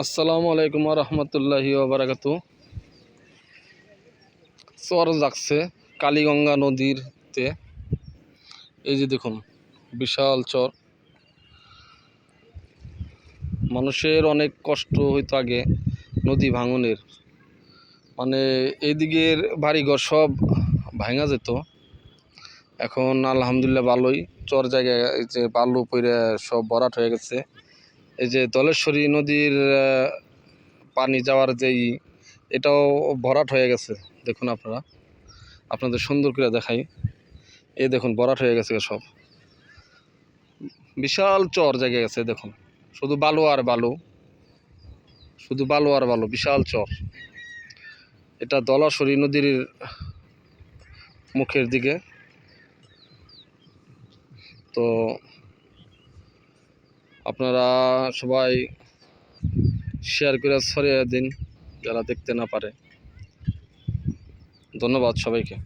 আসসালামু আলাইকুম রহমতুল্লাহি ওবারাকাতু। চর জাগছে কালীগঙ্গা নদীরতে। এই যে দেখুন বিশাল চর। মানুষের অনেক কষ্ট হইতো আগে নদী ভাঙনের, মানে এইদিকের বাড়িঘর সব ভাঙা যেত। এখন আলহামদুলিল্লাহ ভালোই, চর জায়গায় এই যে বালু পইরে সব ভরাট হয়ে গেছে। এই যে ধলেশ্বরী নদীর পানি যাওয়ার যেই এটাও ভরাট হয়ে গেছে। দেখুন আপনাদের সুন্দর করে দেখাই। এই দেখুন ভরাট হয়ে গেছে সব, বিশাল চর জায়গা গেছে। দেখুন শুধু বালু আর বালু, শুধু বালু আর বালু, বিশাল চর। এটা ধলেশ্বরী নদীর মুখের দিকে। তো আপনারা সবাই শেয়ার করে ছড়িয়ে দিন যারা দেখতে না পারে। ধন্যবাদ সবাইকে।